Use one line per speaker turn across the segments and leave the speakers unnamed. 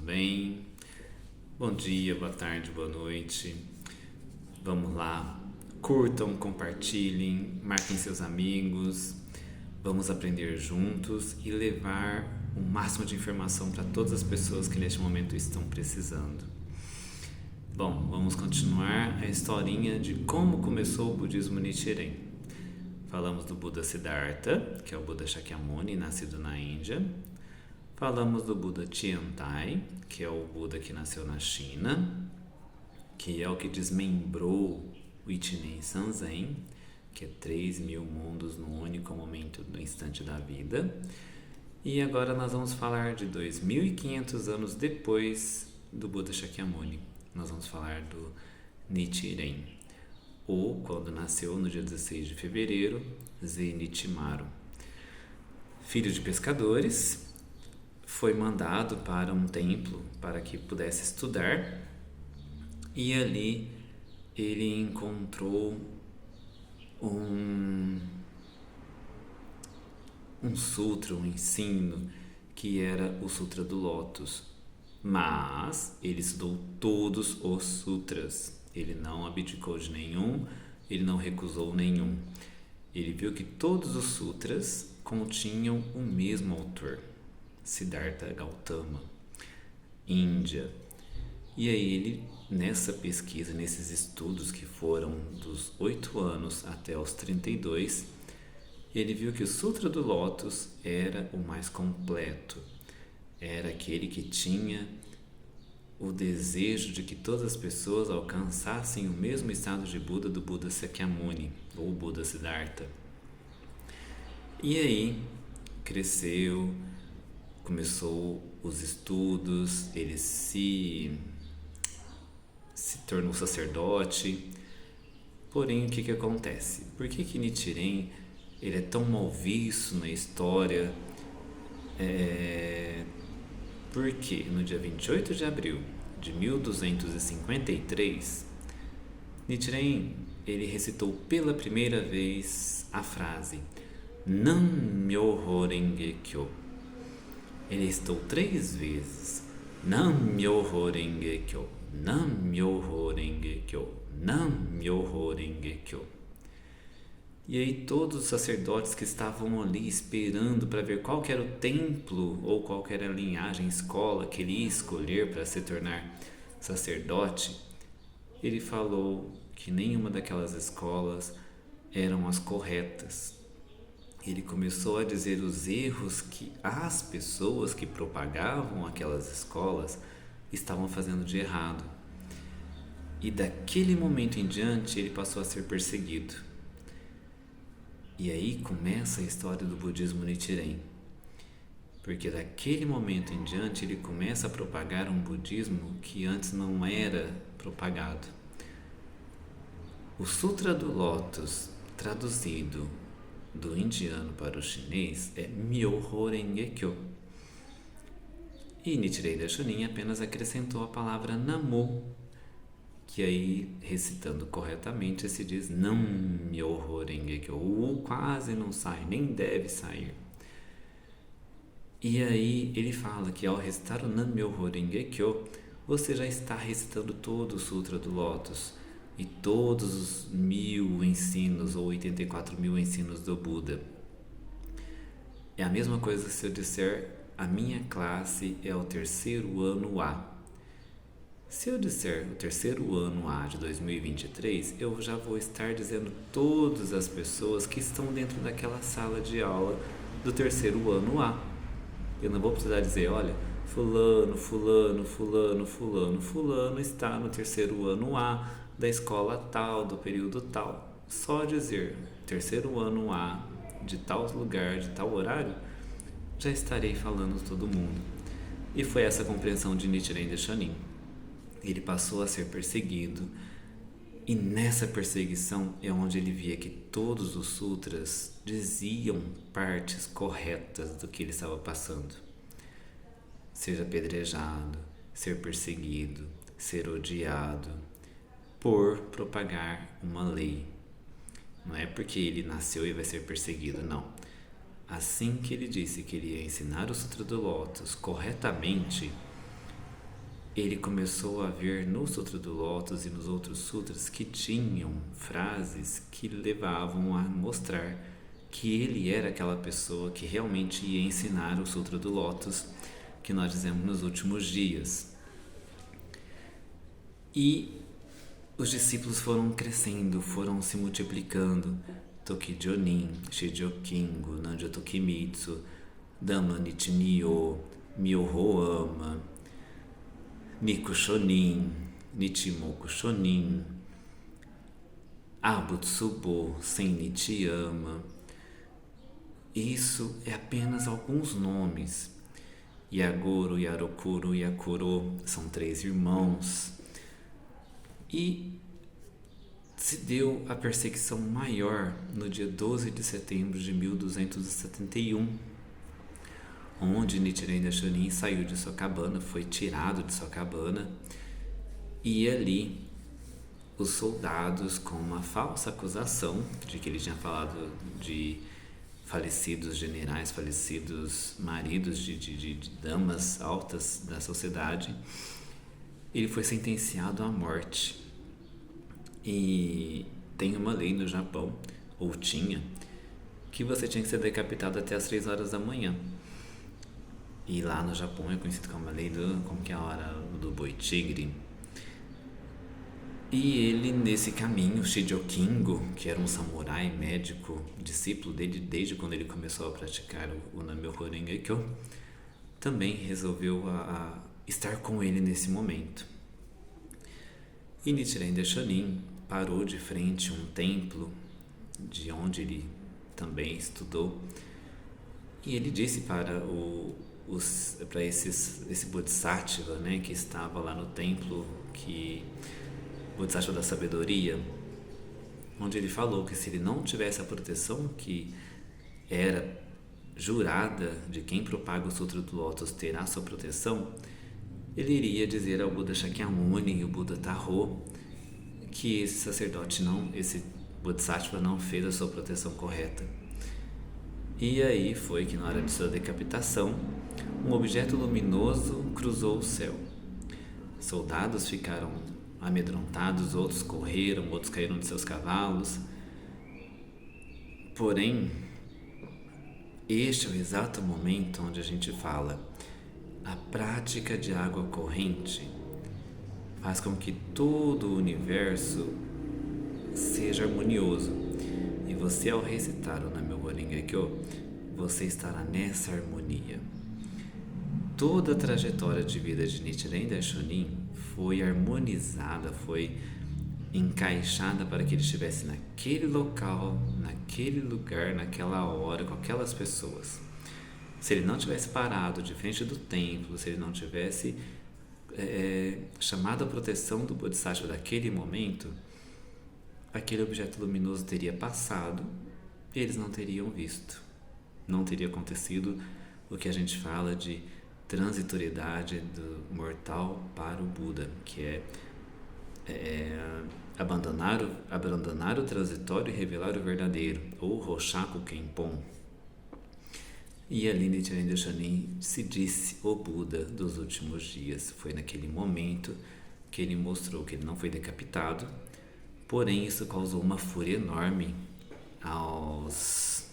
bem? Bom dia, boa tarde, boa noite. Vamos lá, curtam, compartilhem, marquem seus amigos. Vamos aprender juntos e levar o máximo de informação para todas as pessoas que neste momento estão precisando. Bom, vamos continuar a historinha de como começou o budismo Nichiren. Falamos do Buda Siddhartha, que é o Buda Shakyamuni, nascido na Índia. Falamos do Buda Tiantai, que é o Buda que nasceu na China, que é o que desmembrou o Ichinen Sanzen, que é 3.000 mundos no único momento do instante da vida. E agora nós vamos falar de 2.500 anos depois do Buda Shakyamuni. Nós vamos falar do Nichiren, ou quando nasceu no dia 16 de fevereiro, Zenitsumaru. Filho de pescadores, foi mandado para um templo para que pudesse estudar, e ali ele encontrou um sutra, um ensino, que era o Sutra do Lótus. Mas ele estudou todos os sutras, ele não abdicou de nenhum, ele não recusou nenhum. Ele viu que todos os sutras continham o mesmo autor, Siddhartha Gautama, Índia. E aí ele, nessa pesquisa, nesses estudos que foram dos 8 anos até os 32, ele viu que o Sutra do Lótus era o mais completo, era aquele que tinha o desejo de que todas as pessoas alcançassem o mesmo estado de Buda do Buda Sakyamuni, ou Buda Siddhartha. E aí cresceu, começou os estudos, ele se tornou sacerdote. Porém, o que acontece? Por que Nichiren ele é tão mal visto na história? Porque no dia 28 de abril de 1253, Nichiren ele recitou pela primeira vez a frase Nam-myoho Renge Kyo. Ele recitou 3 vezes Nam-myoho Renge Kyo, Nam-myoho Renge Kyo, Nam-myoho Renge Kyo. E aí todos os sacerdotes que estavam ali esperando para ver qual que era o templo ou qual que era a linhagem, escola que ele ia escolher para se tornar sacerdote, ele falou que nenhuma daquelas escolas eram as corretas. Ele começou a dizer os erros que as pessoas que propagavam aquelas escolas estavam fazendo de errado. E daquele momento em diante ele passou a ser perseguido. E aí começa a história do budismo Nichiren, porque daquele momento em diante ele começa a propagar um budismo que antes não era propagado. O Sutra do Lótus, traduzido do indiano para o chinês, é Myoho Renge Kyo. E Nichiren Daishonin apenas acrescentou a palavra Namo, que aí, recitando corretamente, se diz Nam-myoho Renge Kyo. O U quase não sai, nem deve sair. E aí ele fala que ao recitar o Nam-myoho Renge Kyo, você já está recitando todo o Sutra do Lótus e todos os 1.000 ensinos ou 84.000 ensinos do Buda. É a mesma coisa se eu disser a minha classe é o 3º ano A. Se eu disser o 3º ano A de 2023, eu já vou estar dizendo todas as pessoas que estão dentro daquela sala de aula do 3º ano A. Eu não vou precisar dizer, olha, fulano, fulano, fulano, fulano, fulano está no 3º ano A da escola tal, do período tal. Só dizer 3º ano A de tal lugar, de tal horário, já estarei falando todo mundo. E foi essa a compreensão de Nichiren Daishonin. Ele passou a ser perseguido, e nessa perseguição é onde ele via que todos os sutras diziam partes corretas do que ele estava passando. Ser apedrejado, ser perseguido, ser odiado por propagar uma lei. Não é porque ele nasceu e vai ser perseguido, não. Assim que ele disse que ele ia ensinar o Sutra do Lótus corretamente, ele começou a ver no Sutra do Lótus e nos outros sutras que tinham frases que levavam a mostrar que ele era aquela pessoa que realmente ia ensinar o Sutra do Lótus que nós dizemos nos últimos dias. E os discípulos foram crescendo, foram se multiplicando. Toki Jonin, Shijo Kingo, Nanjo Tokimitsu, Dhamma Nichi-Myo, Myoho Ama, Niku Shonin, Nichimoku Shonin, Abutsubo, Sen Nichiyama. Isso é apenas alguns nomes. Yagoro, Yarokuro, Yakuro são 3 irmãos. E se deu a perseguição maior no dia 12 de setembro de 1271, onde Nichiren Daishonin saiu de sua cabana, foi tirado de sua cabana, e ali os soldados, com uma falsa acusação de que ele tinha falado de falecidos generais, falecidos maridos de damas altas da sociedade, ele foi sentenciado à morte. E tem uma lei no Japão, ou tinha, que você tinha que ser decapitado até as 3 horas da manhã. E lá no Japão é conhecido como a lei como que é a hora do boi tigre. E ele, nesse caminho, Shijo Kingo, que era um samurai médico, discípulo dele desde quando ele começou a praticar o Nam-myoho Renge-kyo, também resolveu estar com ele nesse momento. E Nichiren Daishonin parou de frente a um templo de onde ele também estudou, e ele disse para esse Bodhisattva, né, que estava lá no templo, que Bodhisattva da sabedoria, onde ele falou que se ele não tivesse a proteção que era jurada de quem propaga o Sutra do Lótus terá sua proteção, ele iria dizer ao Buda Shakyamuni e o Buda Tarô que esse Bodhisattva não fez a sua proteção correta. E aí foi que na hora de sua decapitação, um objeto luminoso cruzou o céu. Soldados ficaram amedrontados, outros correram, outros caíram de seus cavalos. Porém, este é o exato momento onde a gente fala: a prática de água corrente faz com que todo o universo seja harmonioso. E você, ao recitar o Nam-myoho Renge-kyo, você estará nessa harmonia. Toda a trajetória de vida de Nichiren Daishonin foi harmonizada, foi encaixada para que ele estivesse naquele local, naquele lugar, naquela hora, com aquelas pessoas. Se ele não tivesse parado de frente do templo, se ele não tivesse chamado a proteção do Bodhisattva daquele momento, aquele objeto luminoso teria passado e eles não teriam visto. Não teria acontecido o que a gente fala de transitoriedade do mortal para o Buda, que é abandonar o transitório e revelar o verdadeiro, ou Roshaku Kenpon. E ali Nichiren Daishonin se disse o Buda dos últimos dias. Foi naquele momento que ele mostrou que ele não foi decapitado, porém isso causou uma fúria enorme aos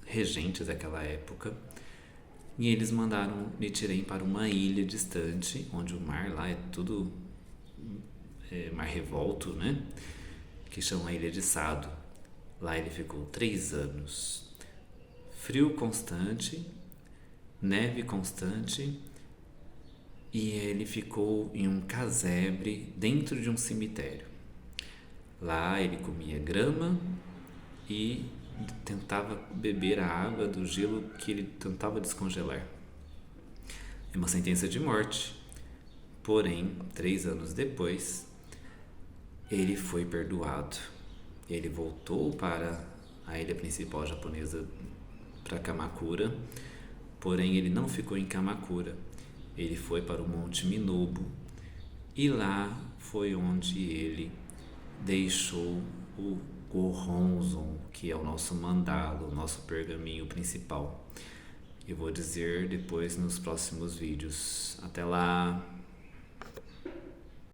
regentes daquela época, e eles mandaram Nichiren para uma ilha distante, onde o mar lá é tudo mar revolto, né? Que chama a Ilha de Sado. Lá ele ficou 3 anos. Frio constante, neve constante, e ele ficou em um casebre dentro de um cemitério. Lá ele comia grama e tentava beber a água do gelo que ele tentava descongelar. É uma sentença de morte. Porém, 3 anos depois, ele foi perdoado. Ele voltou para a ilha principal japonesa, para Kamakura, porém ele não ficou em Kamakura, ele foi para o Monte Minobu, e lá foi onde ele deixou o Gohonzon, que é o nosso mandala, o nosso pergaminho principal. Eu vou dizer depois nos próximos vídeos. Até lá!